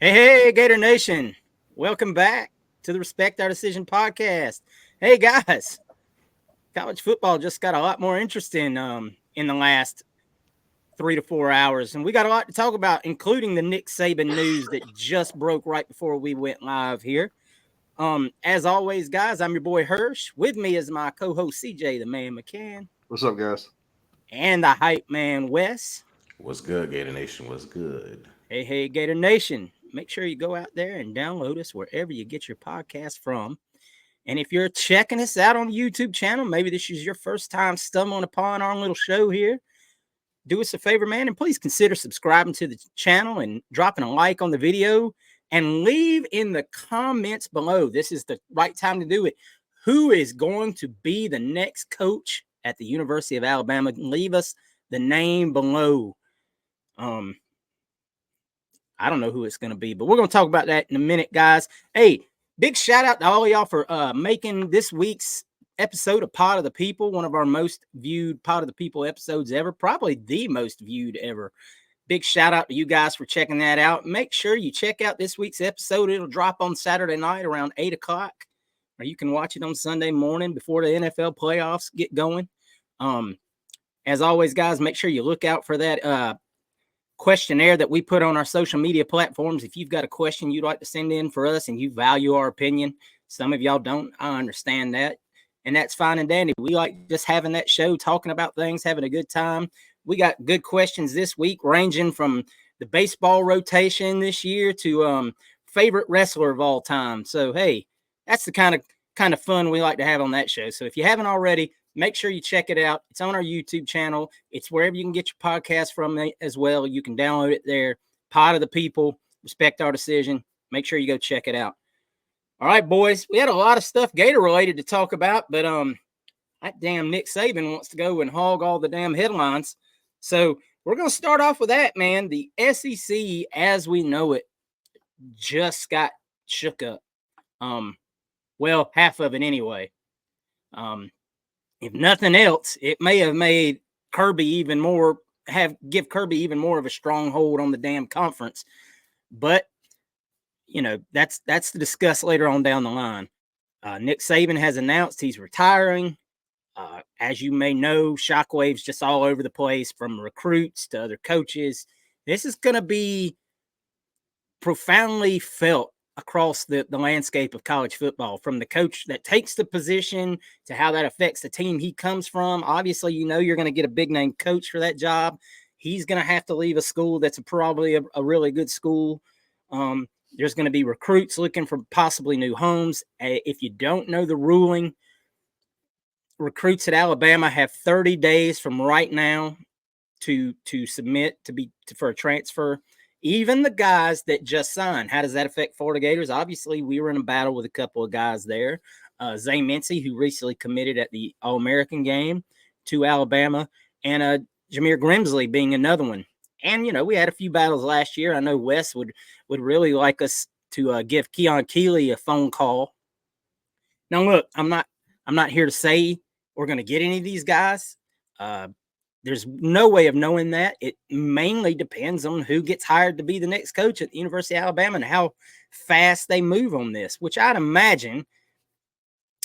Hey, Gator Nation. Welcome back to the Respect Our Decision podcast. Hey, guys, college football just got a lot more interesting in the last 3 to 4 hours. And we got a lot to talk about, including the Nick Saban news that just broke right before we went live here. As always, guys, I'm your boy Hirsch. With me is my co host CJ, the man McCann, What's up, guys? and the hype man Wes. What's good, Gator Nation? What's good? Hey, Gator Nation. Make sure you go out there and download us wherever you get your podcast from. And if you're checking us out on the YouTube channel, maybe this is your first time stumbling upon our little show here, do us a favor, man, and please consider subscribing to the channel and dropping a like on the video and leave in the comments below. This is the right time to do it. Who is going to be the next coach at the University of Alabama? Leave us the name below. I don't know who it's going to be, but we're going to talk about that in a minute, guys. Hey, big shout out to all of y'all for making this week's episode of Pod of the People one of our most viewed Pod of the People episodes ever, probably the most viewed ever. Big shout out to you guys for checking that out. Make sure you check out this week's episode. It'll drop on Saturday night around 8 o'clock, or you can watch it on Sunday morning before the NFL playoffs get going. As always, guys, make sure you look out for that questionnaire that we put on our social media platforms. If you've got a question you'd like to send in for us and you value our opinion, some of y'all don't, I understand that. And that's fine and dandy. We like just having that show, talking about things, having a good time. We got good questions this week, ranging from the baseball rotation this year to favorite wrestler of all time. So, hey, that's the kind of fun we like to have on that show. So if you haven't already, make sure you check it out. It's on our YouTube channel. It's wherever you can get your podcast from as well. You can download it there. Pod of the People, Respect Our Decision. Make sure you go check it out. All right, boys. We had a lot of stuff Gator related to talk about, but that damn Nick Saban wants to go and hog all the damn headlines. So we're going to start off with that, man. The SEC, as we know it, just got shook up. Well, half of it anyway. If nothing else, it may have made Kirby even more give Kirby even more of a stronghold on the damn conference. But that's to discuss later on down the line. Nick Saban has announced he's retiring. As you may know, shockwaves just all over the place, from recruits to other coaches. This is going to be profoundly felt across the landscape of college football, from the coach that takes the position to how that affects the team he comes from. Obviously, you're going to get a big name coach for that job. He's going to have to leave a school that's probably a really good school. There's going to be recruits looking for possibly new homes. If you don't know the ruling, recruits at Alabama have 30 days from right now to submit for a transfer. Even the guys that just signed. How does that affect Florida Gators? Obviously, we were in a battle with a couple of guys there. Zay Mincy, who recently committed at the All-American game to Alabama, and Jameer Grimsley being another one. And, we had a few battles last year. I know Wes would really like us to give Keon Keeley a phone call. Now, look, I'm not here to say we're going to get any of these guys. There's no way of knowing that. It mainly depends on who gets hired to be the next coach at the University of Alabama and how fast they move on this, which I'd imagine,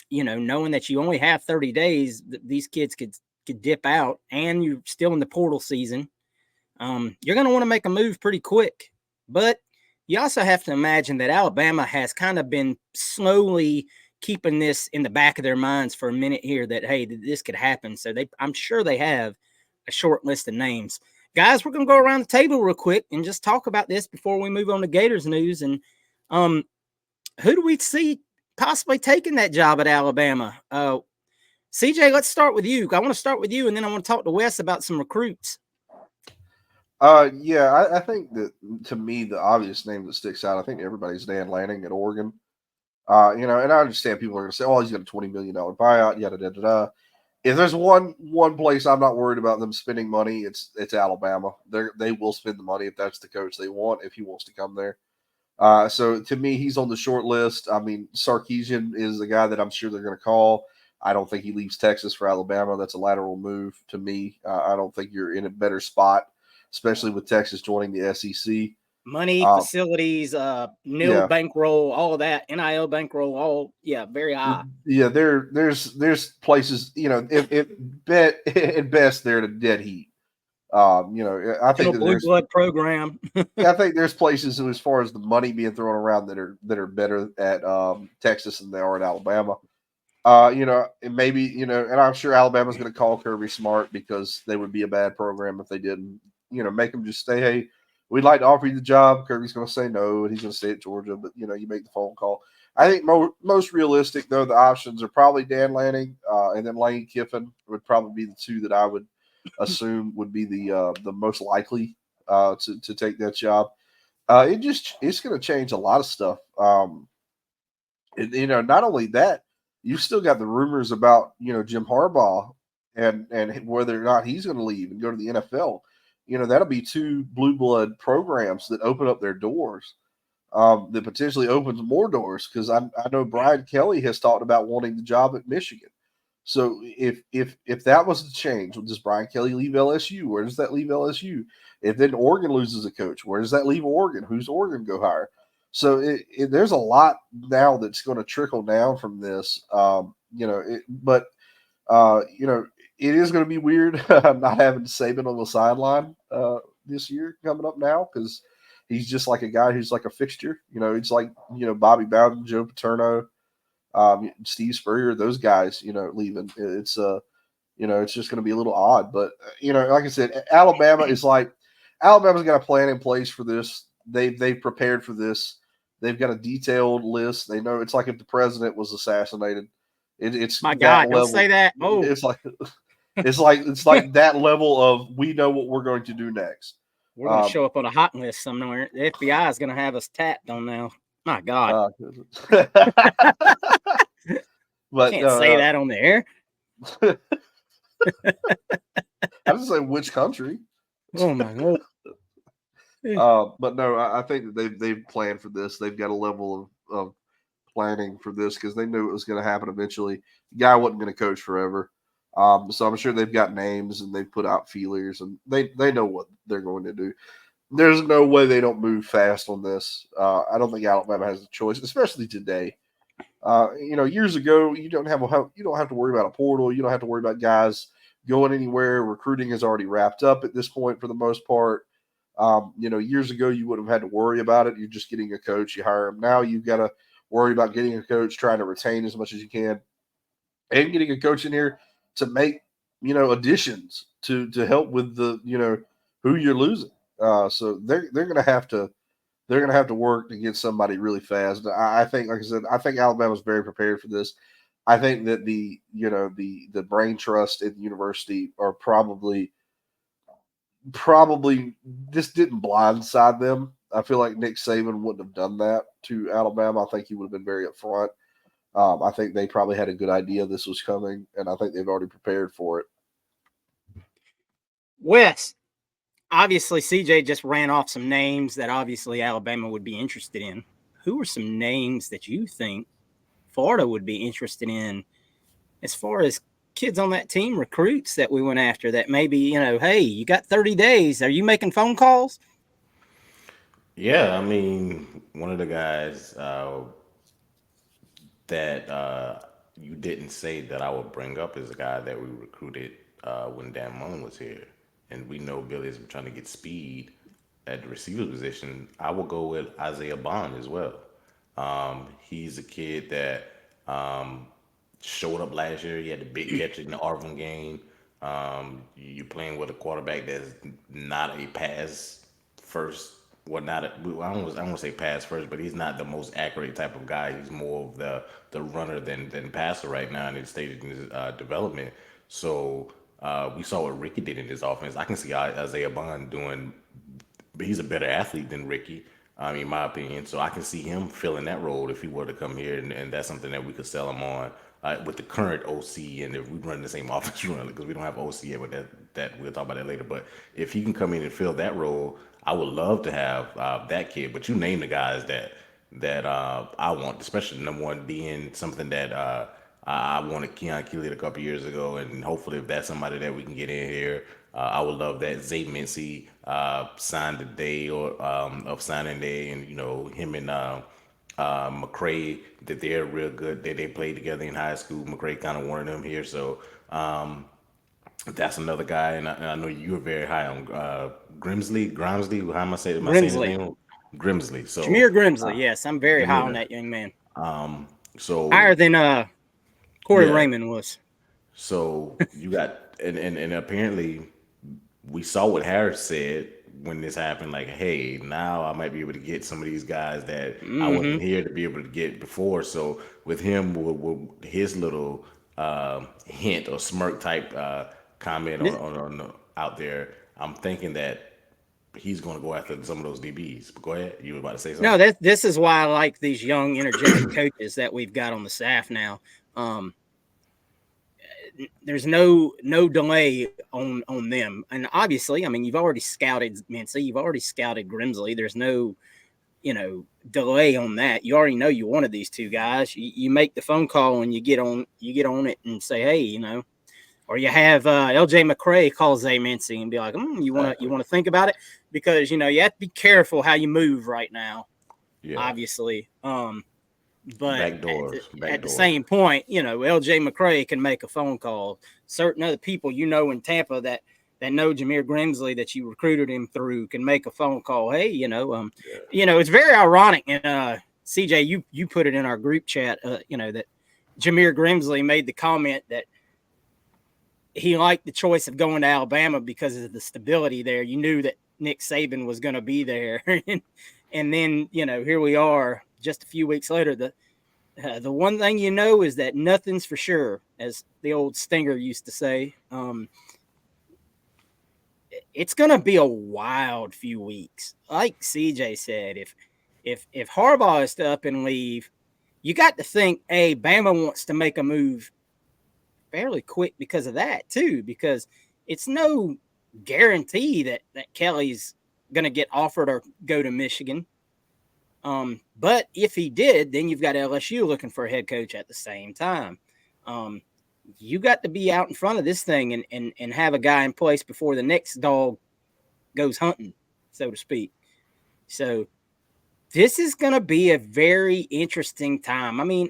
knowing that you only have 30 days, these kids could dip out and you're still in the portal season. You're going to want to make a move pretty quick. But you also have to imagine that Alabama has kind of been slowly keeping this in the back of their minds for a minute here, that, hey, this could happen. So I'm sure they have a short list of names. Guys, we're going to go around the table real quick and just talk about this before we move on to Gators news. And who do we see possibly taking that job at Alabama? CJ, let's start with you. I want to start with you, and then I want to talk to Wes about some recruits. Yeah, I think that, to me, the obvious name that sticks out, I think everybody's Dan Lanning at Oregon. And I understand people are going to say, "Oh, he's got a $20 million buyout." Yada yada yada. If there's one place I'm not worried about them spending money, it's Alabama. They will spend the money if that's the coach they want, if he wants to come there. So to me, he's on the short list. I mean, Sarkisian is the guy that I'm sure they're going to call. I don't think he leaves Texas for Alabama. That's a lateral move to me. I don't think you're in a better spot, especially with Texas joining the SEC. Money, Uh, facilities, nil yeah, bankroll, all of that, NIL bankroll, all very high. yeah. There's places, if bet at best they're at a dead heat. I think National that blue there's blood program. I think there's places as far as the money being thrown around that are better at Texas than they are at Alabama. And maybe and I'm sure Alabama's going to call Kirby smart because they would be a bad program if they didn't. Make them just say, "Hey, we'd like to offer you the job." Kirby's going to say no, and he's going to stay at Georgia. But you make the phone call. I think most realistic though, the options are probably Dan Lanning and then Lane Kiffin would probably be the two that I would assume would be the most likely to take that job. It's going to change a lot of stuff. Not only that, you still got the rumors about Jim Harbaugh and whether or not he's going to leave and go to the NFL. That'll be two blue blood programs that open up their doors. That potentially opens more doors because I know Brian Kelly has talked about wanting the job at Michigan. So if that was to change, does Brian Kelly leave LSU? Where does that leave LSU? If then Oregon loses a coach, where does that leave Oregon? Who's Oregon go hire? So there's a lot now that's going to trickle down from this. But it is going to be weird not having Saban on the sideline this year coming up now because he's just like a guy who's like a fixture. It's like Bobby Bowden, Joe Paterno, Steve Spurrier, those guys, leaving. It's just going to be a little odd. But like I said, Alabama's got a plan in place for this. They've prepared for this. They've got a detailed list. They know it's like if the president was assassinated. It's My that God, don't level. say that. Oh, It's like it's like that level of we know what we're going to do next. we're going to show up on a hot list somewhere. The FBI is going to have us tapped on now. My God, Uh, but can't say no, that on the air. I didn't say which country. Oh my God. But no, I think that they've planned for this. They've got a level of planning for this because they knew it was going to happen eventually. The guy wasn't going to coach forever. So I'm sure they've got names and they've put out feelers and they know what they're going to do. There's no way they don't move fast on this. I don't think Alabama has a choice, especially today. Years ago, you don't have to worry about a portal. You don't have to worry about guys going anywhere. Recruiting is already wrapped up at this point for the most part. Years ago you wouldn't have had to worry about it. You're just getting a coach, you hire him. Now you've got to worry about getting a coach, trying to retain as much as you can, and getting a coach in here to make additions to help with the who you're losing. So they're gonna have to work to get somebody really fast. I think, like I said, I think Alabama's very prepared for this. I think that the brain trust at the university are probably this didn't blindside them. I feel like Nick Saban wouldn't have done that to Alabama. I think he would have been very upfront. I think they probably had a good idea this was coming, and I think they've already prepared for it. Wes, obviously CJ just ran off some names that obviously Alabama would be interested in. Who are some names that you think Florida would be interested in as far as kids on that team, recruits that we went after that maybe, hey, you got 30 days. Are you making phone calls? Yeah, I mean, one of the guys that you didn't say that I would bring up is a guy that we recruited when Dan Mullen was here, and we know Billy's trying to get speed at the receiver position. I will go with Isaiah Bond as well. He's a kid that showed up last year. He had the big catch in the Auburn game. You're playing with a quarterback that's not a pass first. Well, not a, I don't want to say pass first, but he's not the most accurate type of guy. He's more of the runner than passer right now in his stage in his development. So we saw what Ricky did in his offense. I can see Isaiah Bond doing, but he's a better athlete than Ricky, in my opinion. So I can see him filling that role if he were to come here, and that's something that we could sell him on with the current OC, and if we run the same offense run because we don't have OC yet, but that we'll talk about that later. But if he can come in and fill that role, I would love to have that kid. But you name the guys that I want, especially number one being something that I wanted Keon Keeley a couple years ago, and hopefully if that's somebody that we can get in here I would love that Zay Mincy signed the day or of signing day, and him and McCray, that they're real good. They played together in high school. McCray kind of wanted them here, so that's another guy. And I know you were very high on Grimsley. How am I saying his Grimsley, name? Grimsley. So Jameer Grimsley. Yes, I'm very high on Jameer. that young man. So Higher than Corey yeah. Raymond was. So you got and apparently we saw what Harris said when this happened. Like, hey, now I might be able to get some of these guys that I Mm-hmm. wasn't here to be able to get before. So with him, with his little hint or smirk type comment out there, I'm thinking that he's going to go after some of those DBs. But go ahead, you were about to say No, something. this is why I like these young, energetic coaches that we've got on the staff now. Um, there's no delay on them, and obviously, I mean, you've already scouted Mincy, you've already scouted Grimsley. There's no delay on that. You already know you wanted these two guys. You make the phone call and you get on it and say, hey, or you have LJ McCray call Zay Mincy and be like, you want Exactly. to think about it, because you have to be careful how you move right now, Yeah. obviously. But Back doors. at Back the doors. same point, LJ McCray can make a phone call. Certain other people in Tampa that know Jameer Grimsley, that you recruited him through, can make a phone call. Hey, Yeah. it's very ironic. And CJ, you put it in our group chat. That Jameer Grimsley made the comment that he liked the choice of going to Alabama because of the stability there. You knew that Nick Saban was going to be there, and then here we are just a few weeks later. The one thing is that nothing's for sure, as the old Stinger used to say. It's going to be a wild few weeks, like CJ said. If Harbaugh is to up and leave, you got to think, Bama wants to make a move fairly quick because of that too, because it's no guarantee that Kelly's going to get offered or go to Michigan. But if he did, then you've got LSU looking for a head coach at the same time. You got to be out in front of this thing and have a guy in place before the next dog goes hunting, so to speak. So this is going to be a very interesting time. I mean,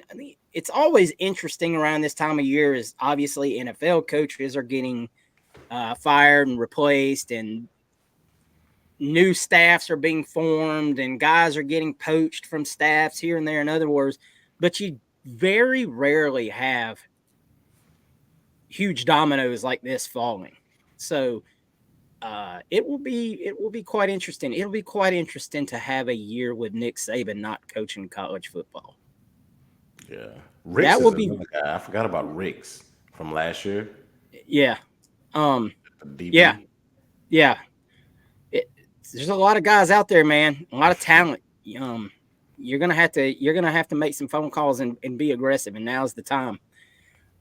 it's always interesting around this time of year, is obviously NFL coaches are getting fired and replaced, and new staffs are being formed, and guys are getting poached from staffs here and there, in other words. But you very rarely have huge dominoes like this falling. So it will be quite interesting. It'll be quite interesting to have a year with Nick Saban not coaching college football. Yeah. Ricks That is will be, another guy. I forgot about Ricks from last year. yeah, yeah, DB. yeah. It, there's a lot of guys out there, man. A lot of talent. You're gonna have to make some phone calls and be aggressive, and now's the time.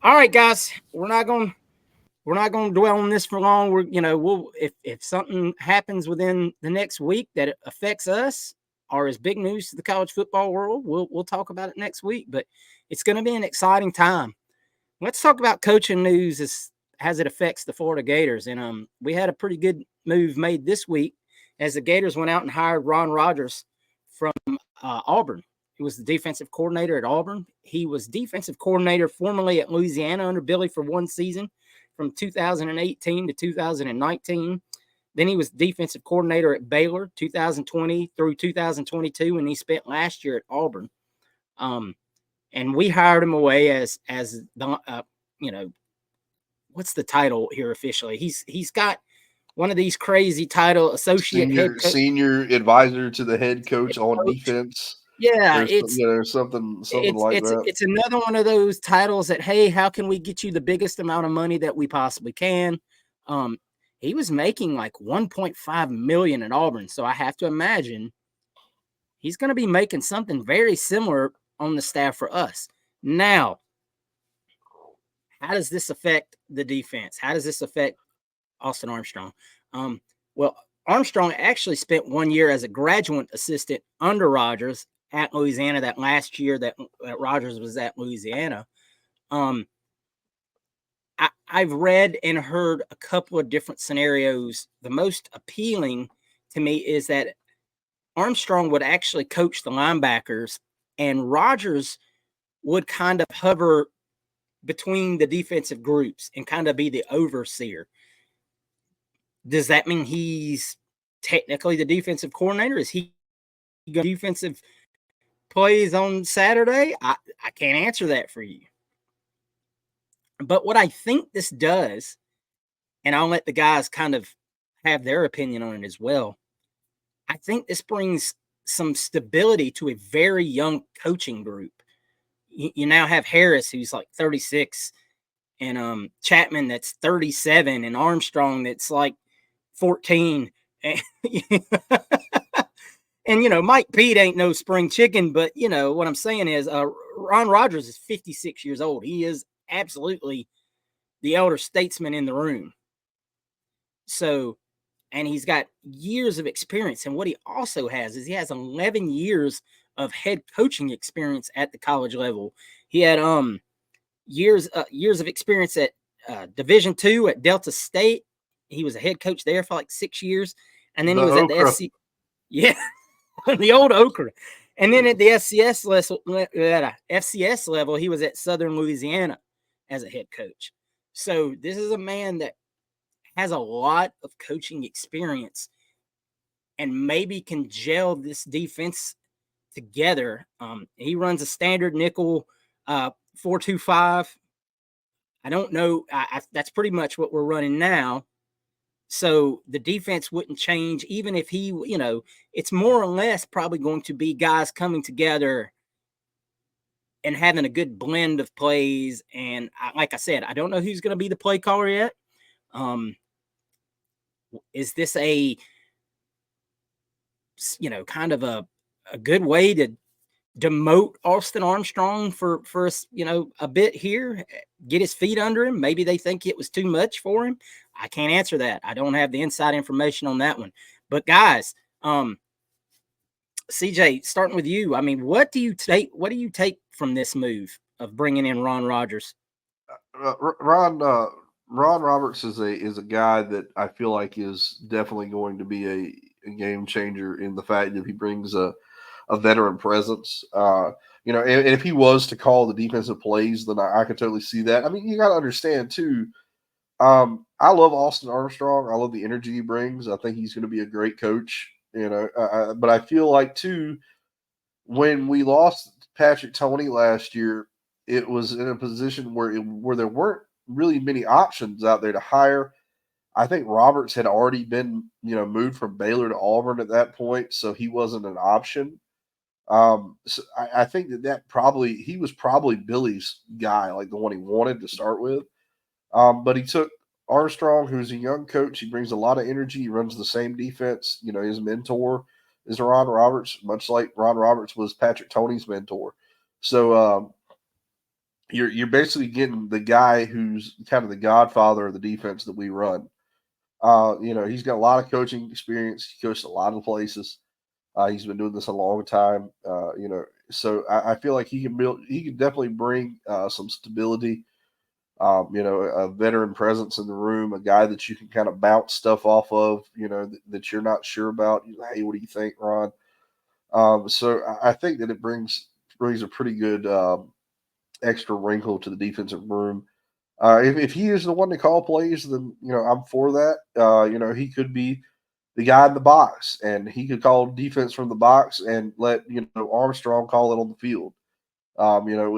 All right, guys, we're not gonna dwell on this for long. We'll if something happens within the next week that affects us or is big news to the college football world, we'll talk about it next week. But it's going to be an exciting time. Let's talk about coaching news as it affects the Florida Gators. And we had a pretty good move made this week as the Gators went out and hired Ron Rogers from Auburn. He was the defensive coordinator at Auburn. He was defensive coordinator formerly at Louisiana under Billy for one season, from 2018 to 2019. Then he was defensive coordinator at Baylor 2020 through 2022, and he spent last year at Auburn. And we hired him away as the what's the title here officially? He's got one of these crazy title, associate head coach. Senior advisor to the head coach on defense. Yeah, There's something like that. It's another one of those titles that, hey, how can we get you the biggest amount of money that we possibly can? He was making like $1.5 million at Auburn, so I have to imagine he's going to be making something very similar on the staff for us. Now, how does this affect the defense? How does this affect Austin Armstrong? Well, Armstrong actually spent 1 year as a graduate assistant under Rogers at Louisiana, that last year that Rogers was at Louisiana. I I've read and heard a couple of different scenarios. The most appealing to me is that Armstrong would actually coach the linebackers, and Rogers would kind of hover between the defensive groups and kind of be the overseer. Does that mean he's technically the defensive coordinator? Is he going defensive plays on Saturday? I can't answer that for you. But what I think this does, and I'll let the guys kind of have their opinion on it as well, I think this brings some stability to a very young coaching group. You now have Harris, who's like 36, and Chapman, that's 37, and Armstrong, that's like 14. And, Mike Pete ain't no spring chicken, but, what I'm saying is Ron Rogers is 56 years old. He is absolutely the elder statesman in the room. So, and he's got years of experience. And what he also has is he has 11 years of head coaching experience at the college level. He had years of experience at Division II at Delta State. He was a head coach there for like 6 years. And then he was Okra. at the SC. Yeah. The old Okra. And then at the FCS level, he was at Southern Louisiana as a head coach. So this is a man that has a lot of coaching experience and maybe can gel this defense together. He runs a standard nickel 4-2-5. I don't know. That's pretty much what we're running now. So the defense wouldn't change, even if he, it's more or less probably going to be guys coming together and having a good blend of plays. And like I said, I don't know who's going to be the play caller yet. Is this a, kind of a good way to demote Austin Armstrong for a bit here, get his feet under him? Maybe they think it was too much for him. I can't answer that. I don't have the inside information on that one. But guys, CJ, starting with you, I mean, what do you take from this move of bringing in Ron Rogers? Ron Roberts is a guy that I feel like is definitely going to be a game changer in the fact that he brings a veteran presence. And if he was to call the defensive plays, then I could totally see that. I mean, you got to understand too. I love Austin Armstrong. I love the energy he brings. I think he's going to be a great coach. But I feel like too, when we lost Patrick Toney last year, it was in a position where there weren't really many options out there to hire. I think Roberts had already been, moved from Baylor to Auburn at that point, so he wasn't an option. So I think that he was probably Billy's guy, like the one he wanted to start with. But he took Armstrong, who's a young coach. He brings a lot of energy. He runs the same defense. His mentor is Ron Roberts, much like Ron Roberts was Patrick Toney's mentor. So you're basically getting the guy who's kind of the godfather of the defense that we run. He's got a lot of coaching experience. He coached a lot of places. He's been doing this a long time. So I feel like he can definitely bring some stability. A veteran presence in the room, a guy that you can kind of bounce stuff off of, that you're not sure about. Hey, what do you think, Ron? So I think that it brings a pretty good extra wrinkle to the defensive room. If he is the one to call plays, then I'm for that. He could be the guy in the box, and he could call defense from the box and let Armstrong call it on the field.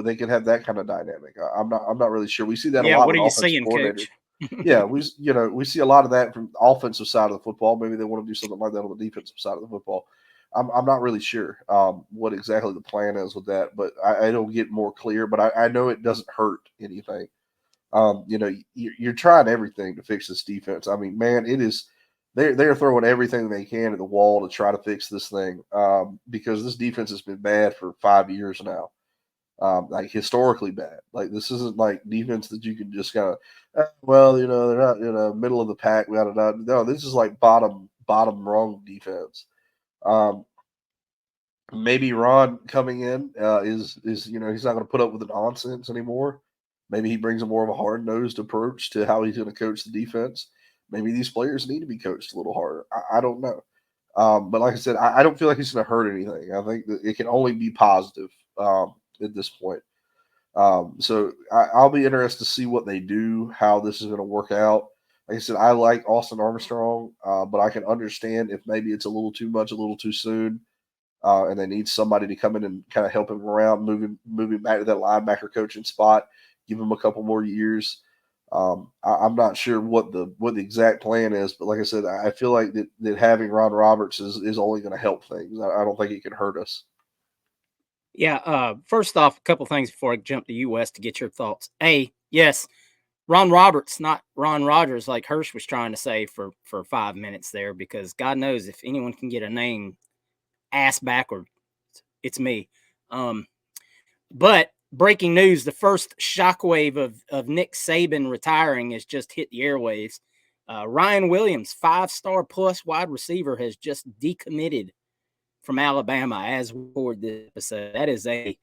They could have that kind of dynamic. I'm not really sure. We see that a lot. What are you offensive saying, coordinators. Coach? Yeah, we see a lot of that from the offensive side of the football. Maybe they want to do something like that on the defensive side of the football. I'm not really sure what exactly the plan is with that, but I don't get more clear. But I know it doesn't hurt anything. You're trying everything to fix this defense. I mean, man, it is. They're throwing everything they can at the wall to try to fix this thing because this defense has been bad for 5 years now. Like historically bad. Like this isn't like defense that you can just kind of, they're not middle of the pack. No, this is like bottom rung defense. Maybe Ron coming in is he's not going to put up with the nonsense anymore. Maybe he brings a more of a hard nosed approach to how he's going to coach the defense. Maybe these players need to be coached a little harder. I don't know. But like I said, I don't feel like he's going to hurt anything. I think that it can only be positive at this point. I'll be interested to see what they do, how this is going to work out. Like I said, I like Austin Armstrong, but I can understand if maybe it's a little too much, a little too soon, and they need somebody to come in and kind of help him around, moving back to that linebacker coaching spot, give him a couple more years. I'm not sure what the exact plan is, but like I said, I feel like that having Ron Roberts is only going to help things. I don't think it can hurt us. Yeah. First off, a couple things before I jump to you, Wes, to get your thoughts. Yes, Ron Roberts, not Ron Rogers, like Hirsch was trying to say for 5 minutes there, because God knows if anyone can get a name ass backward, it's me. But breaking news: the first shockwave of Nick Saban retiring has just hit the airwaves. Ryan Williams, 5-star plus wide receiver, has just decommitted from Alabama as we record this episode. That is a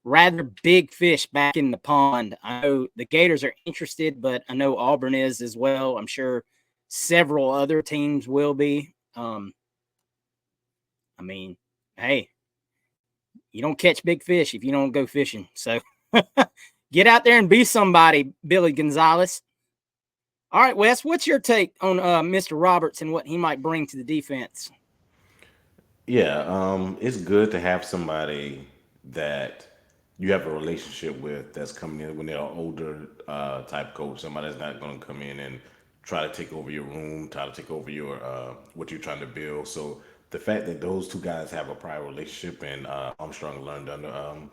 rather big fish back in the pond. I know the Gators are interested, but I know Auburn is as well. I'm sure several other teams will be. I mean, hey, you don't catch big fish if you don't go fishing. So get out there and be somebody, Billy Gonzalez. All right, Wes, what's your take on Mr. Roberts and what he might bring to the defense? Yeah, it's good to have somebody that you have a relationship with that's coming in when they're an older type coach. Somebody that's not going to come in and try to take over your room, try to take over your what you're trying to build. So the fact that those two guys have a prior relationship and Armstrong learned under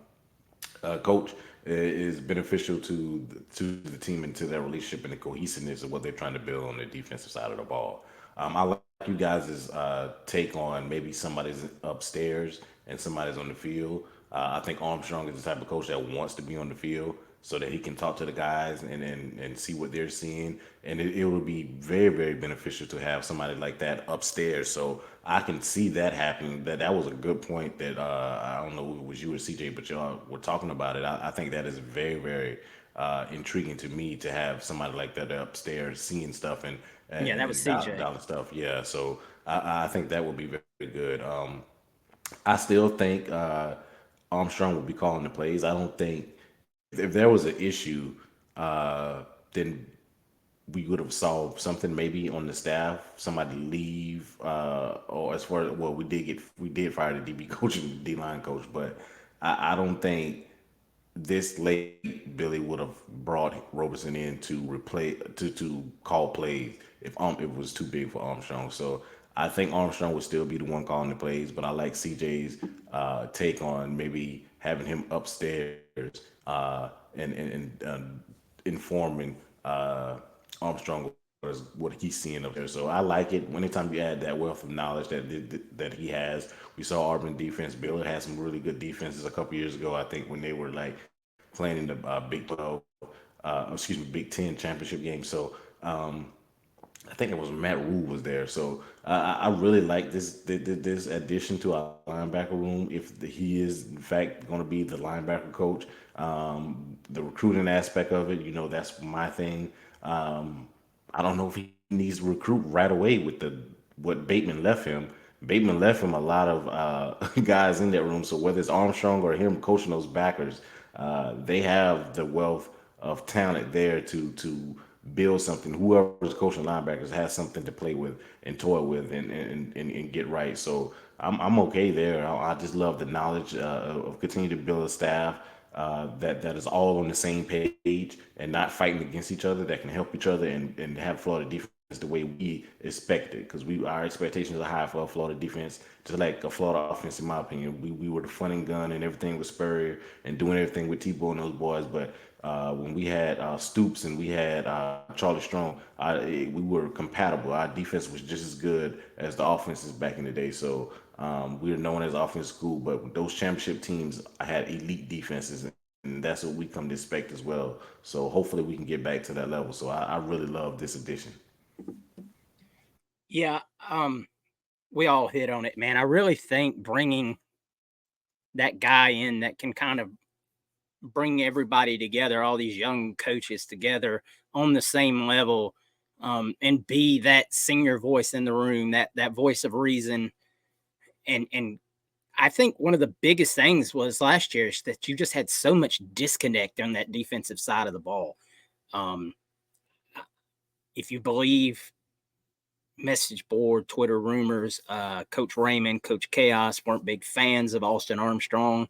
coach is beneficial to the team and to their relationship and the cohesiveness of what they're trying to build on the defensive side of the ball. I like you guys' take on maybe somebody's upstairs and somebody's on the field. I think Armstrong is the type of coach that wants to be on the field so that he can talk to the guys and see what they're seeing. And it would be very, very beneficial to have somebody like that upstairs. So I can see that happening. That was a good point that I don't know if it was you or CJ, but y'all were talking about it. I think that is very, very intriguing to me to have somebody like that upstairs seeing stuff Yeah, that was and CJ. dialing stuff. Yeah, so I think that would be very good. I still think Armstrong will be calling the plays. I don't think if there was an issue, then we would have solved something maybe on the staff. Somebody leave, or as far as well, we did fire the DB coach and D line coach, but I don't think this late Billy would have brought Roberson in to replace to call plays if it was too big for Armstrong. So I think Armstrong would still be the one calling the plays, but I like CJ's take on maybe having him upstairs and informing Armstrong what he's seeing up there. So I like it. Anytime you add that wealth of knowledge that he has, we saw Auburn defense. Baylor had some really good defenses a couple years ago. I think when they were like playing in the Big 12, Big 10 championship game. So I think it was Matt Rule was there. So I really like this addition to our linebacker room. If he is in fact going to be the linebacker coach, the recruiting aspect of it, that's my thing. I don't know if he needs to recruit right away with the what Bateman left him. Bateman left him a lot of guys in that room. So whether it's Armstrong or him coaching those backers, they have the wealth of talent there to build something. Whoever's coaching linebackers has something to play with and toy with and get right. So I'm okay there. I just love the knowledge of continuing to build a staff that is all on the same page and not fighting against each other, that can help each other and have Florida defense the way we expect it, because our expectations are high for a Florida defense, just like a Florida offense. In my opinion, we were the fun and gun and everything with Spurrier and doing everything with Tebow and those boys, but when we had Stoops and we had Charlie Strong, we were compatible. Our defense was just as good as the offenses back in the day. So we were known as offense school, but those championship teams had elite defenses, and that's what we come to expect as well. So hopefully we can get back to that level. So I really love this addition. Yeah, we all hit on it, man. I really think bringing that guy in that can kind of bring everybody together, all these young coaches together on the same level, and be that senior voice in the room, that voice of reason. And I think one of the biggest things was last year is that you just had so much disconnect on that defensive side of the ball. If you believe message board, Twitter rumors, Coach Raymond, Coach Chaos weren't big fans of Austin Armstrong.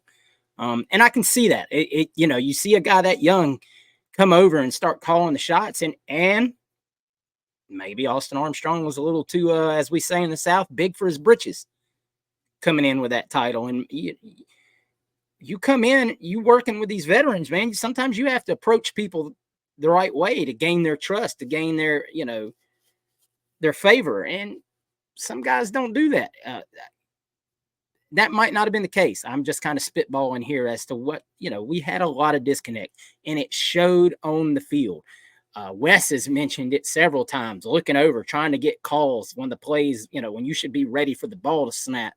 And I can see that. You see a guy that young come over and start calling the shots, and maybe Austin Armstrong was a little too, as we say in the South, big for his britches coming in with that title. And you come in, you working with these veterans, man. Sometimes you have to approach people the right way to gain their trust, to gain their, their favor. And some guys don't do that. That might not have been the case. I'm just kind of spitballing here as to what, we had a lot of disconnect, and it showed on the field. Wes has mentioned it several times, looking over, trying to get calls when the plays, when you should be ready for the ball to snap.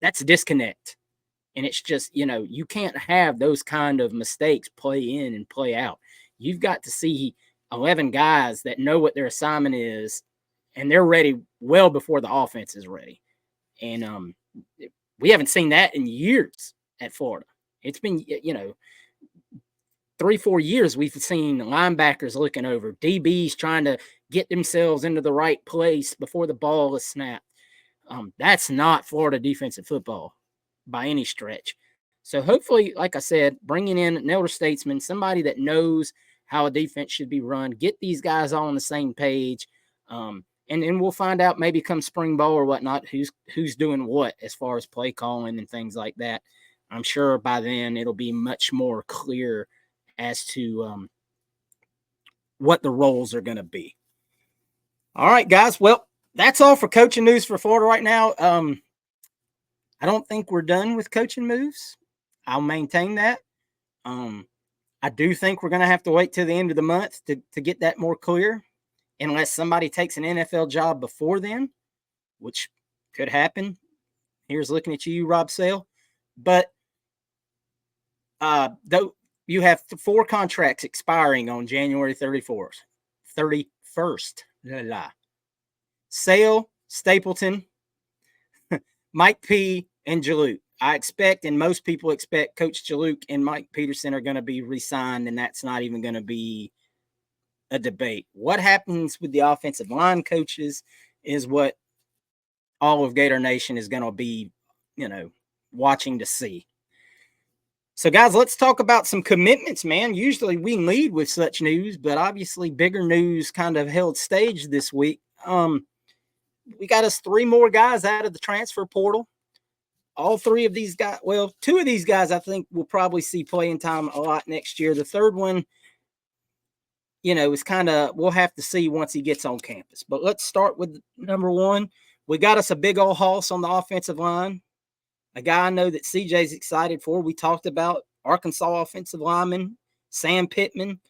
That's a disconnect. And it's just, you can't have those kind of mistakes play in and play out. You've got to see 11 guys that know what their assignment is, and they're ready well before the offense is ready. And we haven't seen that in years at Florida. It's been, 3-4 years we've seen linebackers looking over, DBs trying to get themselves into the right place before the ball is snapped. That's not Florida defensive football by any stretch. So hopefully, like I said, bringing in an elder statesman, somebody that knows how a defense should be run, get these guys all on the same page. And then we'll find out maybe come spring ball or whatnot, who's doing what as far as play calling and things like that. I'm sure by then it'll be much more clear as to what the roles are going to be. All right, guys. Well, that's all for coaching news for Florida right now. I don't think we're done with coaching moves. I'll maintain that. I do think we're going to have to wait till the end of the month to get that more clear, unless somebody takes an NFL job before then, which could happen. Here's looking at you, Rob Sale. But though you have 4 contracts expiring on January 31st. Sale, Stapleton, Mike P., and Jaluk. I expect, and most people expect, Coach Jaluk and Mike Peterson are going to be re-signed, and that's not even going to be a debate. What happens with the offensive line coaches is what all of Gator Nation is going to be, watching to see. So, guys, let's talk about some commitments, man. Usually we lead with such news, but obviously bigger news kind of held stage this week. We got us 3 more guys out of the transfer portal. All 3 of these guys, 2 of these guys I think will probably see playing time a lot next year. The third one, is kind of, we'll have to see once he gets on campus. But let's start with number 1. We got us a big old hoss on the offensive line. A guy I know that CJ's excited for. We talked about Arkansas offensive lineman Sam Pittman.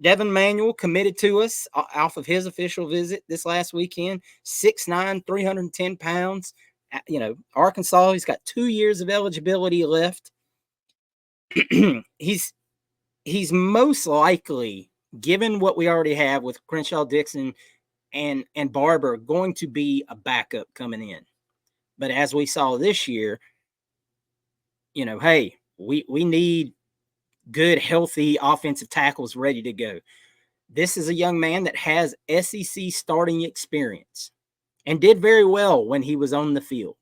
Devin Manuel committed to us off of his official visit this last weekend. 6'9", 310 pounds. Arkansas, he's got 2 years of eligibility left. He's most likely, given what we already have with Crenshaw Dixon and Barber, going to be a backup coming in. But as we saw this year, hey, we need good, healthy offensive tackles ready to go. This is a young man that has SEC starting experience and did very well when he was on the field.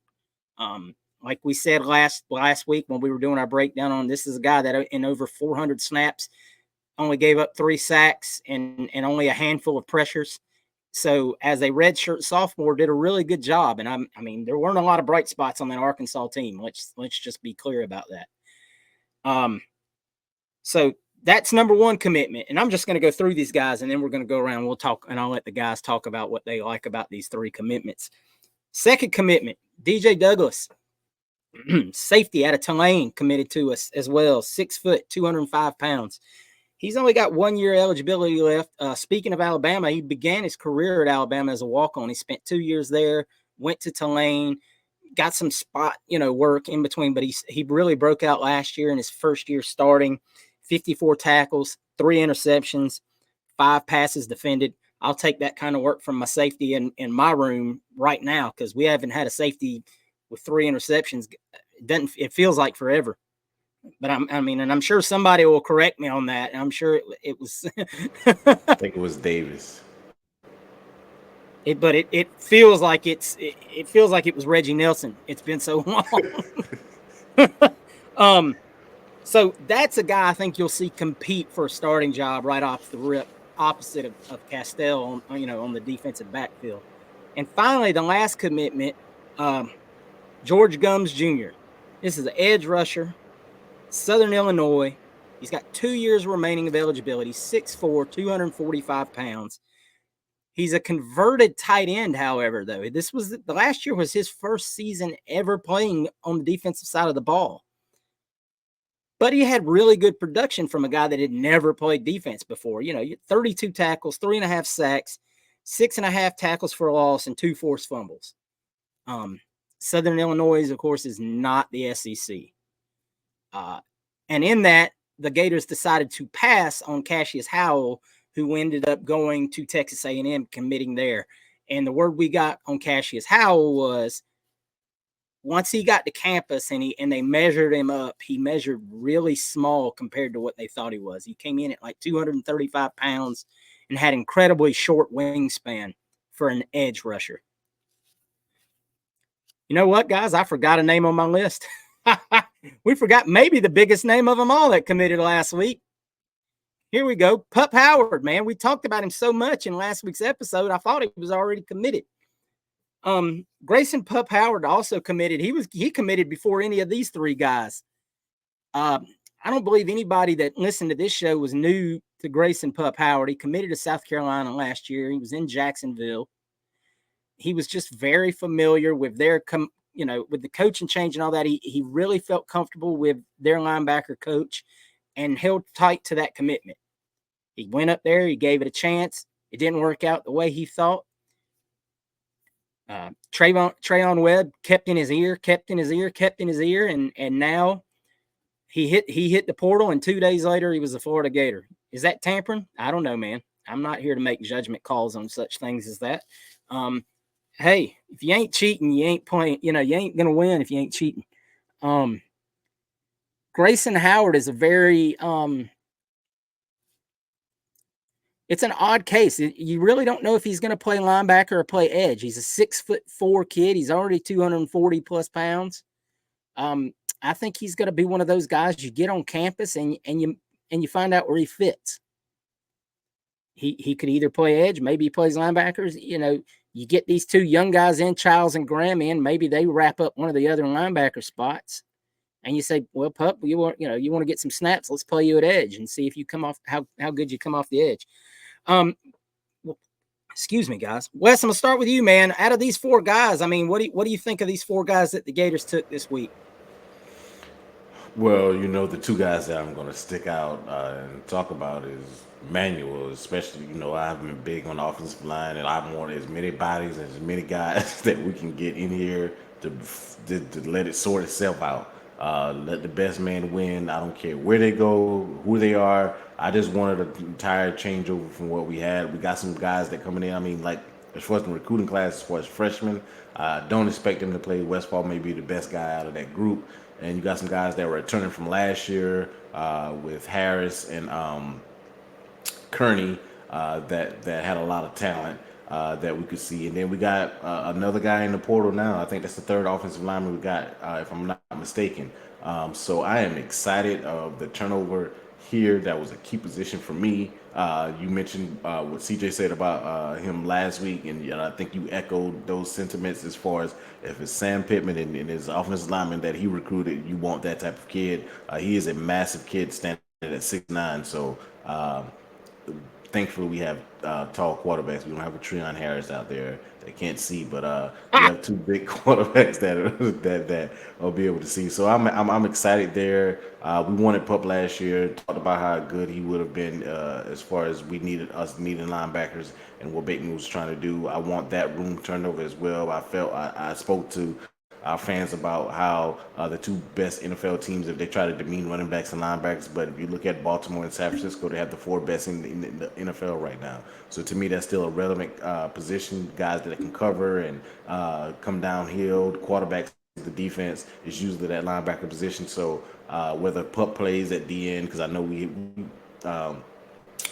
Like we said last week when we were doing our breakdown on, this is a guy that in over 400 snaps only gave up 3 sacks and only a handful of pressures. So as a redshirt sophomore, did a really good job. And I mean, there weren't a lot of bright spots on that Arkansas team. Let's just be clear about that. So that's number 1 commitment. And I'm just going to go through these guys, and then we're going to go around. We'll talk, and I'll let the guys talk about what they like about these 3 commitments. Second commitment, DJ Douglas, safety out of Tulane, committed to us as well. 6 foot, 205 pounds. He's only got 1 year eligibility left. Speaking of Alabama, he began his career at Alabama as a walk-on. He spent 2 years there, went to Tulane, got some spot, work in between, but he really broke out last year in his first year starting. 54 tackles, 3 interceptions, 5 passes defended. I'll take that kind of work from my safety in my room right now because we haven't had a safety with 3 interceptions. It feels like forever. But and I'm sure somebody will correct me on that. I'm sure it was. I think it was Davis. But it feels like it feels like it was Reggie Nelson. It's been so long. So that's a guy I think you'll see compete for a starting job right off the rip, opposite of Castell on the defensive backfield. And finally, the last commitment, George Gums Jr. This is an edge rusher, Southern Illinois. He's got 2 years remaining of eligibility, 6'4", 245 pounds. He's a converted tight end, however, though. The last year was his first season ever playing on the defensive side of the ball. But he had really good production from a guy that had never played defense before. 32 tackles, 3.5 sacks, 6.5 tackles for a loss, and 2 forced fumbles. Southern Illinois, of course, is not the SEC. And in that, the Gators decided to pass on Cassius Howell, who ended up going to Texas A&M, committing there. And the word we got on Cassius Howell was once he got to campus and they measured him up, he measured really small compared to what they thought he was. He came in at like 235 pounds and had incredibly short wingspan for an edge rusher. You know what, guys? I forgot a name on my list. We forgot maybe the biggest name of them all that committed last week. Here we go. Pup Howard, man. We talked about him so much in last week's episode. I thought he was already committed. Grayson Pup Howard also committed. He committed before any of these 3 guys. I don't believe anybody that listened to this show was new to Grayson Pup Howard. He committed to South Carolina last year. He was in Jacksonville. He was just very familiar with with the coaching change and all that. He really felt comfortable with their linebacker coach and held tight to that commitment. He went up there. He gave it a chance. It didn't work out the way he thought. Trayon Webb kept in his ear, and now he hit the portal, and 2 days later he was a Florida Gator. Is that tampering? I don't know, man. I'm not here to make judgment calls on such things as that. Hey, if you ain't cheating, you ain't playing. You ain't gonna win if you ain't cheating. Grayson Howard is a very it's an odd case. You really don't know if he's going to play linebacker or play edge. He's a 6'4" kid. He's already 240 plus pounds. I think he's going to be one of those guys you get on campus and you find out where he fits. He could either play edge, maybe he plays linebackers. You get these 2 young guys in, Childs and Graham in, maybe they wrap up one of the other linebacker spots. And you say, well, Pup, you want to get some snaps? Let's play you at edge and see if you come off how good you come off the edge. Excuse me, guys. Wes, I'm gonna start with you, man. Out of these 4 guys, what do you think of these 4 guys that the Gators took this week? Well, the 2 guys that I'm going to stick out and talk about is Manuel, especially, I've been big on the offensive line, and I want as many bodies and as many guys that we can get in here to let it sort itself out. Let the best man win. I don't care where they go, who they are. I just wanted an entire changeover from what we had. We got some guys that coming in. As far as the recruiting class, as far as freshmen, don't expect them to play. Westfall may be the best guy out of that group. And you got some guys that were returning from last year with Harris and Kearney that had a lot of talent that we could see. And then we got another guy in the portal now. I think that's the 3rd offensive lineman we got, if I'm not mistaken. So I am excited of the turnover here. That was a key position for me. You mentioned what CJ said about him last week, and I think you echoed those sentiments as far as if it's Sam Pittman and his offensive lineman that he recruited, you want that type of kid. He is a massive kid standing at 6'9", so thankfully we have tall quarterbacks. We don't have a Treon Harris out there that can't see, but we have 2 big quarterbacks that will be able to see. So I'm excited there. We wanted Pup last year. Talked about how good he would have been as far as needing linebackers and what Bateman was trying to do. I want that room turned over as well. I spoke to our fans about how the two best NFL teams, if they try to demean running backs and linebackers, but if you look at Baltimore and San Francisco, they have the four best in the NFL right now. So to me, that's still a relevant position. Guys that can cover and come downhill. The quarterbacks, the defense is usually that linebacker position. So whether Pup plays at the end, because I know um,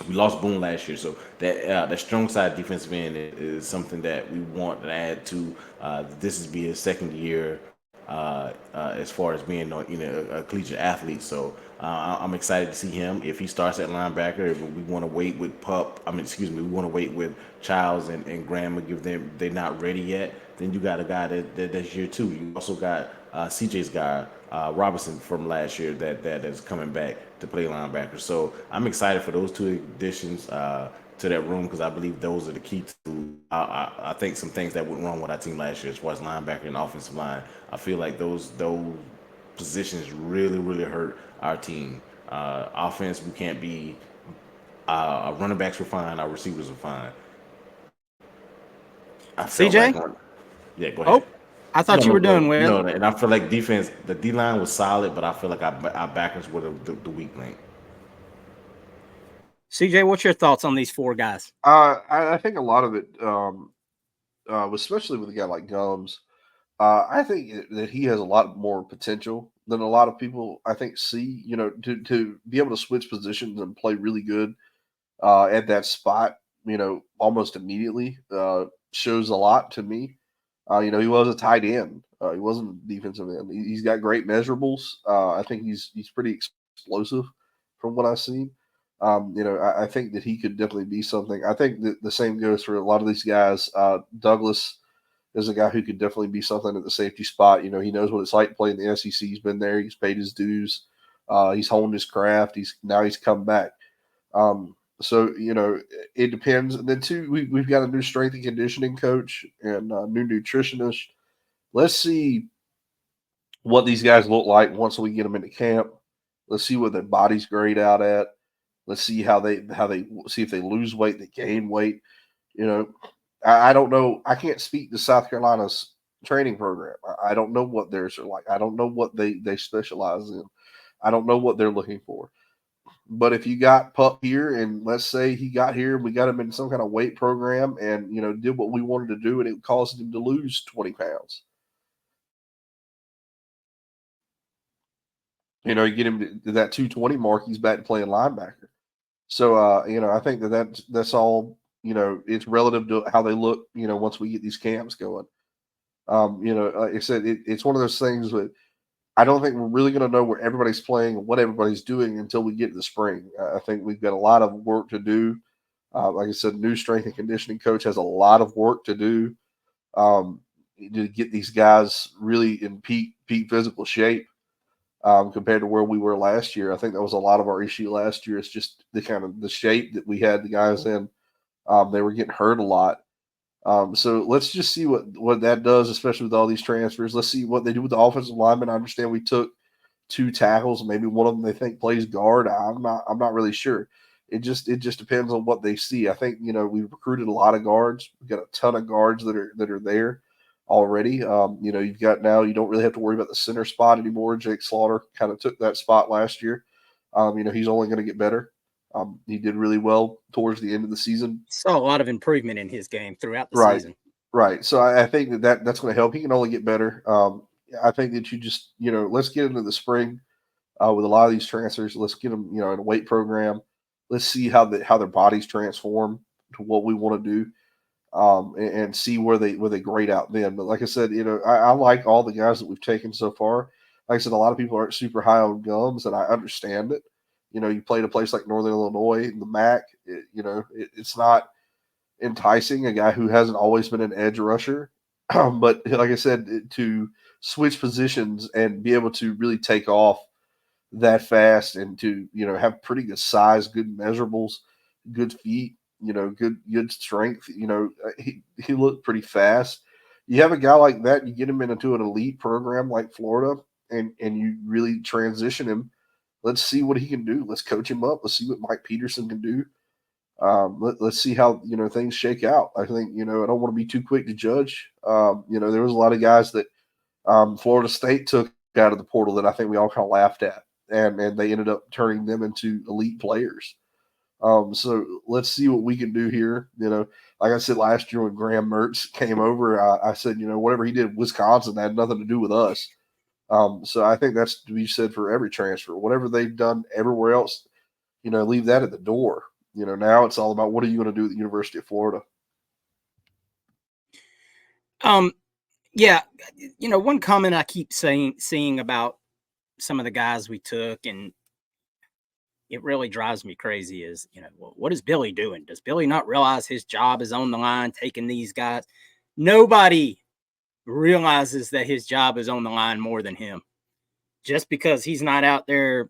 we lost Boone last year, so that strong side defensive end is something that we want to add to. This is be his second year as far as being a collegiate athlete. So I'm excited to see him if he starts at linebacker. If we want to wait with we want to wait with Childs and Graham and give them they're not ready yet. Then you got a guy that's year two. You also got CJ's guy Robinson from last year that is coming back to play linebacker. So I'm excited for those two additions to that room because I believe those are the key to. I think some things that went wrong with our team last year as far as linebacker and offensive line. I feel like those positions really hurt our team. Offense, we can't be. Our running backs were fine. Our receivers were fine. I felt like, CJ? yeah, go ahead. Oh, I No, thought you were doing well. no, and I feel like defense, the D line was solid, but I feel like our backers were the weak link. CJ, what's your thoughts on these four guys? I think a lot of it, especially with a guy like Gums, I think that he has a lot more potential than a lot of people I think see. To be able to switch positions and play really good at that spot, almost immediately shows a lot to me. He was a tight end. He wasn't a defensive end. He's got great measurables. I think he's pretty explosive from what I've seen. I think that he could definitely be something. I think that the same goes for a lot of these guys. Douglas is a guy who could definitely be something at the safety spot. He knows what it's like to play in the SEC. He's been there. He's paid his dues. He's honed his craft. He's come back. So it depends. And then two, we've got a new strength and conditioning coach and a new nutritionist. Let's see what these guys look like once we get them into camp. Let's see what their bodies grade out at. Let's see how they see if they lose weight, they gain weight. You know, I don't know. I can't speak to South Carolina's training program. I don't know what theirs are like. I don't know what they specialize in. I don't know what they're looking for. But if you got Pup here, and let's say he got here and we got him in some kind of weight program, and did what we wanted to do, and it caused him to lose 20 pounds. You get him to that 220 mark, he's back to playing linebacker. So I think that's all. It's relative to how they look. Once we get these camps going. Like I said, it's one of those things that I don't think we're really going to know where everybody's playing and what everybody's doing until we get to the spring. I think we've got a lot of work to do. Like I said, new strength and conditioning coach has a lot of work to do um, to get these guys really in peak physical shape compared to where we were last year. I think that was a lot of our issue last year. It's just the kind of the shape that we had the guys in. They were getting hurt a lot. So let's just see what that does, especially with all these transfers. Let's see what they do with the offensive linemen. I understand we took two tackles, maybe one of them they think plays guard. I'm not really sure. It just depends on what they see. I think we've recruited a lot of guards. We've got a ton of guards that are there already. You've got now you don't really have to worry about the center spot anymore. Jake Slaughter kind of took that spot last year. He's only going to get better. He did really well towards the end of the season. Saw a lot of improvement in his game throughout the Right, season. right. So I think that's going to help. He can only get better. I think that you just let's get into the spring with a lot of these transfers. Let's get them in a weight program. Let's see how their bodies transform to what we want to do, and see where they grade out then. But like I said, I like all the guys that we've taken so far. Like I said, a lot of people aren't super high on Gums, and I understand it. You played a place like Northern Illinois, the MAC. It's not enticing. A guy who hasn't always been an edge rusher, but like I said, to switch positions and be able to really take off that fast and to have pretty good size, good measurables, good feet, good strength. He looked pretty fast. You have a guy like that, you get him into an elite program like Florida, and you really transition him. Let's see what he can do. Let's coach him up. Let's see what Mike Peterson can do. Let's see how things shake out. I think I don't want to be too quick to judge. There was a lot of guys that Florida State took out of the portal that I think we all kind of laughed at, and they ended up turning them into elite players. So let's see what we can do here. Like I said last year when Graham Mertz came over, I said, whatever he did in Wisconsin had nothing to do with us. So I think that's to be said for every transfer. Whatever they've done everywhere else, leave that at the door. Now it's all about what are you going to do at the University of Florida. Um, yeah, one comment I keep seeing about some of the guys we took, and it really drives me crazy is, well, what is Billy doing? Does Billy not realize his job is on the line taking these guys? Nobody realizes that his job is on the line more than him. Just because he's not out there,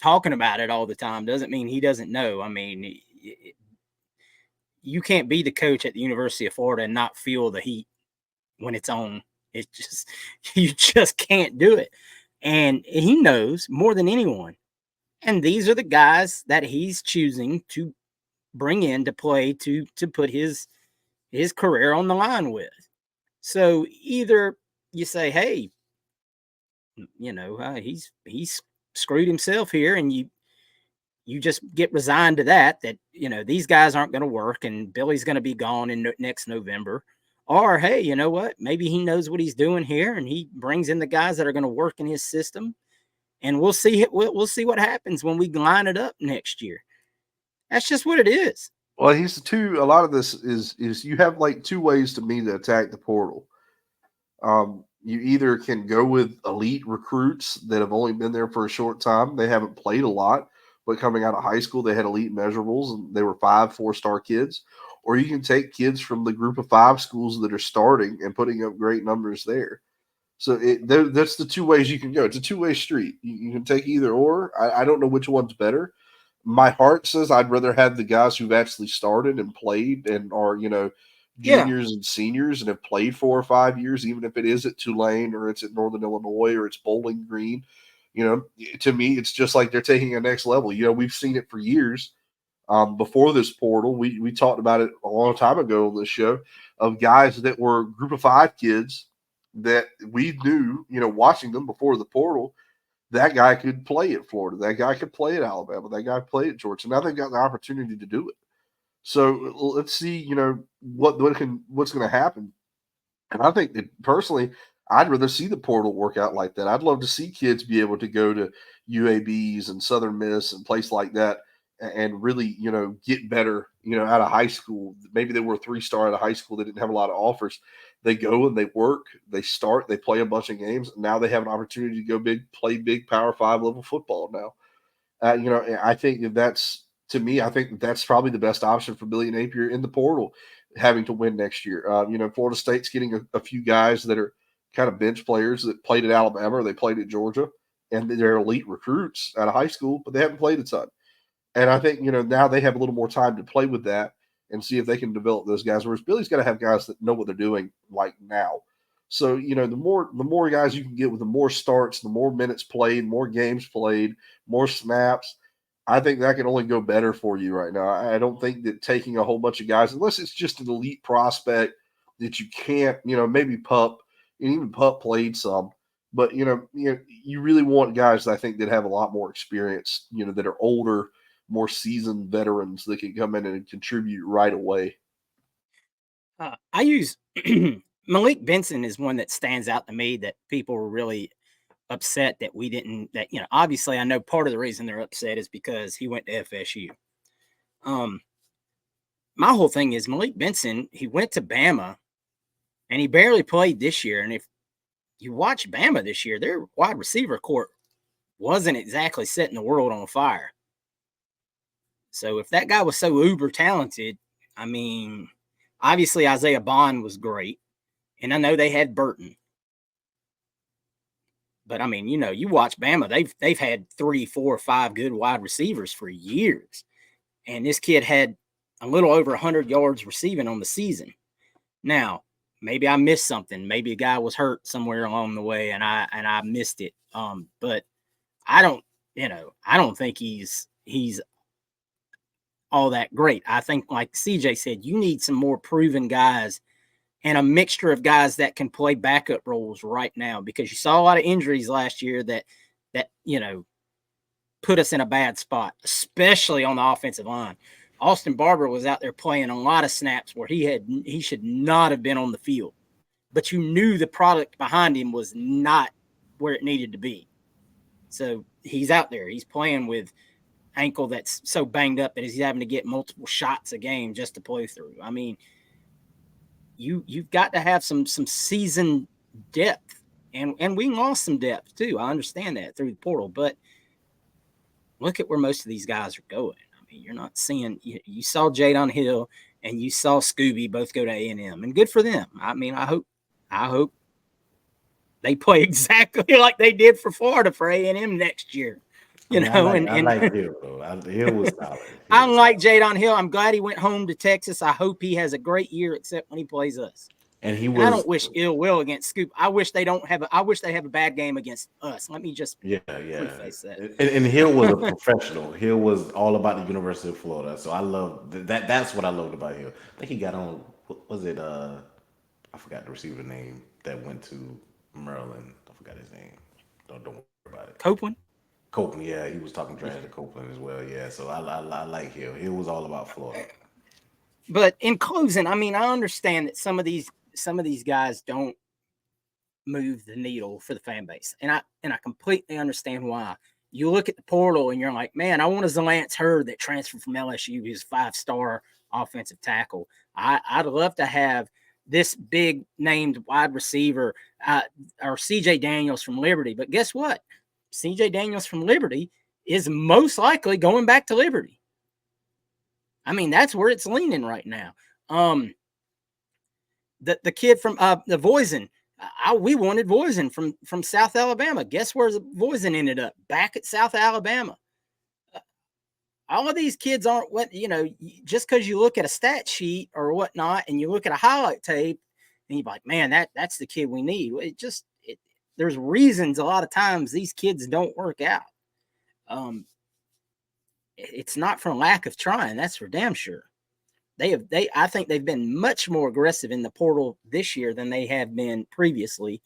talking about it all the time doesn't mean he doesn't know. I mean, you can't be the coach at the University of Florida and not feel the heat when it's on. It just, you just can't do it. And he knows more than anyone. And these are the guys that he's choosing to bring in to play to put his career on the line with. So either you say, hey, he's screwed himself here, and you just get resigned to that these guys aren't going to work and Billy's going to be gone in next November. Or, hey, you know what? Maybe he knows what he's doing here and he brings in the guys that are going to work in his system. And we'll see what happens when we line it up next year. That's just what it is. Well, a lot of this is you have like two ways to me to attack the portal. You either can go with elite recruits that have only been there for a short time. They haven't played a lot, but coming out of high school, they had elite measurables and they were 4-star kids. Or you can take kids from the group of 5 schools that are starting and putting up great numbers there. So that's the two ways you can go. It's a two-way street. You can take either or. I don't know which one's better. My heart says I'd rather have the guys who've actually started and played and are, juniors and seniors and have played 4 or 5 years, even if it is at Tulane or it's at Northern Illinois or it's Bowling Green. To me, it's just like they're taking a next level. We've seen it for years. Before this portal, we talked about it a long time ago on this show of guys that were group of 5 kids that we knew, watching them before the portal, that guy could play at Florida. That guy could play at Alabama. That guy played at Georgia. Now they've got the opportunity to do it. So let's see, what's going to happen. And I think that personally, I'd rather see the portal work out like that. I'd love to see kids be able to go to UABs and Southern Miss and places like that and really, get better, out of high school. Maybe they were a 3-star out of high school. They didn't have a lot of offers. They go and they work, they start, they play a bunch of games. And now they have an opportunity to go play big Power 5 level football now. I think to me, I think that's probably the best option for Billy Napier in the portal, having to win next year. Florida State's getting a few guys that are kind of bench players that played at Alabama or they played at Georgia, and they're elite recruits out of high school, but they haven't played a ton. And I think, now they have a little more time to play with that and see if they can develop those guys. Whereas Billy's got to have guys that know what they're doing like now. So, the more guys you can get with the more starts, the more minutes played, more games played, more snaps, I think that can only go better for you right now. I don't think that taking a whole bunch of guys, unless it's just an elite prospect that you can't, maybe Pup, and even Pup played some, but you really want guys I think that have a lot more experience, that are older, more seasoned veterans that can come in and contribute right away. I use Malik Benson is one that stands out to me that people were really upset that we didn't, obviously I know part of the reason they're upset is because he went to FSU. My whole thing is Malik Benson, he went to Bama and he barely played this year. And if you watch Bama this year, their wide receiver court wasn't exactly setting the world on fire. So if that guy was so uber talented, I mean, obviously Isaiah Bond was great. And I know they had Burton. But I mean, you watch Bama, they've had 3, 4, 5 good wide receivers for years. And this kid had a little over 100 yards receiving on the season. Now, maybe I missed something. Maybe a guy was hurt somewhere along the way and I missed it. But I don't think he's all that great. I think, like CJ said, you need some more proven guys and a mixture of guys that can play backup roles right now, because you saw a lot of injuries last year that put us in a bad spot, especially on the offensive line. Austin Barber was out there playing a lot of snaps where he should not have been on the field, but you knew the product behind him was not where it needed to be. So he's out there. He's playing with ankle that's so banged up that he's having to get multiple shots a game just to play through. I mean, you've got to have some seasoned depth, and we lost some depth too. I understand that through the portal, but look at where most of these guys are going. I mean, you're not seeing. You saw Jadon Hill and you saw Scooby both go to A&M, and good for them. I mean, I hope they play exactly like they did for Florida for A&M next year. I like Hill though. Hill was solid. I like Jadon Hill. I'm glad he went home to Texas. I hope he has a great year, except when he plays us. And I don't wish ill will against Scoop. I wish they have a bad game against us. Let me just preface that. And Hill was a professional. Hill was all about the University of Florida. So I love that. That's what I loved about Hill. I think he got on. What was it? I forgot the receiver name that went to Maryland. I forgot his name. Don't worry about it. Copeland, yeah, he was talking trash to Copeland as well. Yeah, so I like Hill. Hill was all about Florida. But in closing, I mean, I understand that some of these guys don't move the needle for the fan base, and I completely understand why. You look at the portal and you're like, man, I want a Zalance Hurd that transferred from LSU. He's a 5-star offensive tackle. I'd love to have this big named wide receiver or CJ Daniels from Liberty. But guess what? CJ Daniels from Liberty is most likely going back to Liberty. I mean, that's where it's leaning right now. The kid from the Voisin, we wanted Voisin from South Alabama. Guess where Voisin ended up? Back at South Alabama. All of these kids aren't just because you look at a stat sheet or whatnot and you look at a highlight tape and you're like, man, that's the kid we need. There's reasons a lot of times these kids don't work out. It's not from lack of trying. That's for damn sure. I think they've been much more aggressive in the portal this year than they have been previously,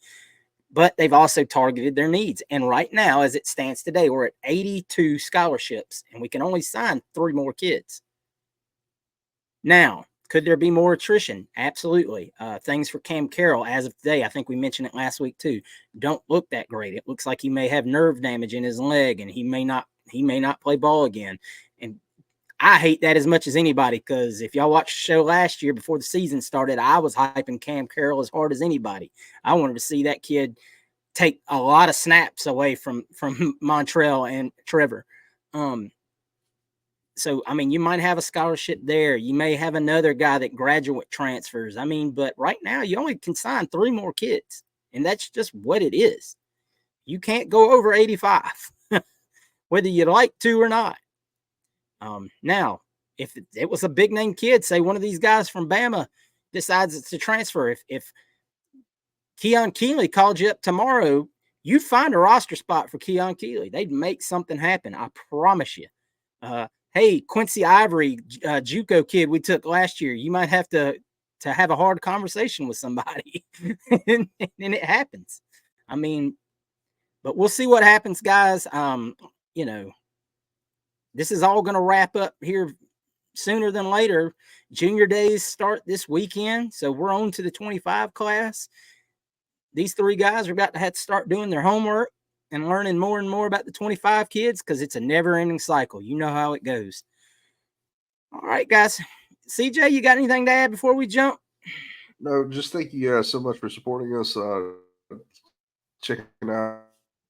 but they've also targeted their needs. And right now, as it stands today, we're at 82 scholarships and we can only sign 3 more kids. Now, could there be more attrition? Absolutely. Things for Cam Carroll as of today, I think we mentioned it last week too, don't look that great. It looks like he may have nerve damage in his leg and he may not play ball again. And I hate that as much as anybody, because if y'all watched the show last year before the season started, I was hyping Cam Carroll as hard as anybody. I wanted to see that kid take a lot of snaps away from Montrell and Trevor. So, I mean, you might have a scholarship there. You may have another guy that graduate transfers. I mean, but right now you only can sign 3 more kids, and that's just what it is. You can't go over 85, whether you'd like to or not. Now, if it was a big name kid, say one of these guys from Bama decides to transfer, if Keon Keeley called you up tomorrow, you find a roster spot for Keon Keeley. They'd make something happen. I promise you. Hey, Quincy Ivory, JUCO kid we took last year, you might have to have a hard conversation with somebody and it happens. I mean, but we'll see what happens, guys. This is all going to wrap up here sooner than later. Junior days start this weekend, so we're on to the 25 class. These 3 guys are about to have to start doing their homework and learning more and more about the 25 kids, because it's a never-ending cycle. You know how it goes. All right, guys. CJ, you got anything to add before we jump? No, just thank you guys so much for supporting us. Checking out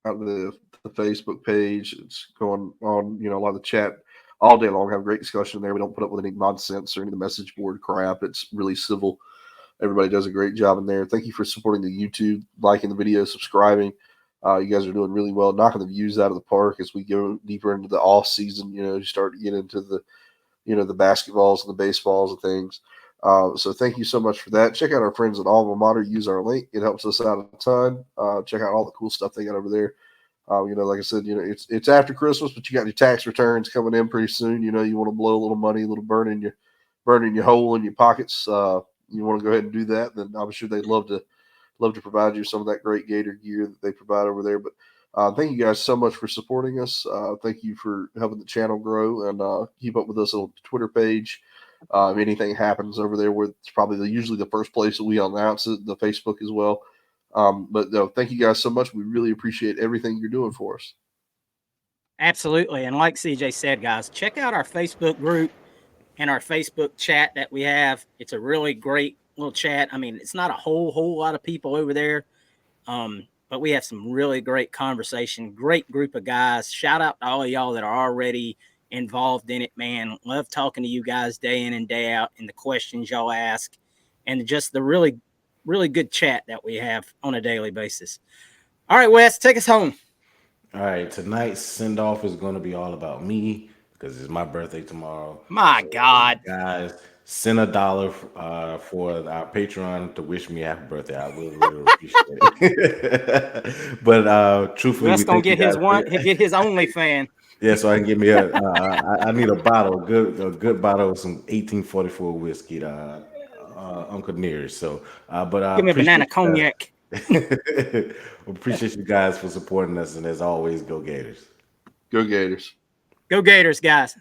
the Facebook page. It's going on, a lot of the chat all day long. Have a great discussion there. We don't put up with any nonsense or any of the message board crap. It's really civil. Everybody does a great job in there. Thank you for supporting the YouTube, liking the video, subscribing. You guys are doing really well, knocking the views out of the park as we go deeper into the off season. You start to get into the, the basketballs and the baseballs and things. So thank you so much for that. Check out our friends at Alma Mater. Use our link. It helps us out a ton. Check out all the cool stuff they got over there. Like I said, it's after Christmas, but you got your tax returns coming in pretty soon. You want to blow a little money, a little burn in your hole in your pockets. you want to go ahead and do that, then I'm sure they'd love to provide you some of that great Gator gear that they provide over there. But thank you guys so much for supporting us. Thank you for helping the channel grow, and keep up with us on the Twitter page. If anything happens over there, where it's probably usually the first place that we announce it, the Facebook as well. But no, thank you guys so much. We really appreciate everything you're doing for us. Absolutely. And like CJ said, guys, check out our Facebook group and our Facebook chat that we have. It's a really great little chat. I mean, it's not a whole lot of people over there, but we have some really great conversation, great group of guys. Shout out to all of y'all that are already involved in it, man. Love talking to you guys day in and day out, and the questions y'all ask, and just the really, really good chat that we have on a daily basis. All right, Wes, take us home. All right, tonight's send off is going to be all about me because it's my birthday tomorrow. My So, God. guys, send $1 for our Patreon to wish me happy birthday. I will really appreciate it. But truthfully, Wes we gonna thank you get guys. his one. He'll get his only fan. Yeah, so I can get me I need a bottle, a good bottle of some 1844 whiskey, Uncle Nearest. So, but I Give me a banana appreciate you guys. cognac. Appreciate you guys for supporting us, and as always, go Gators. Go Gators. Go Gators, guys.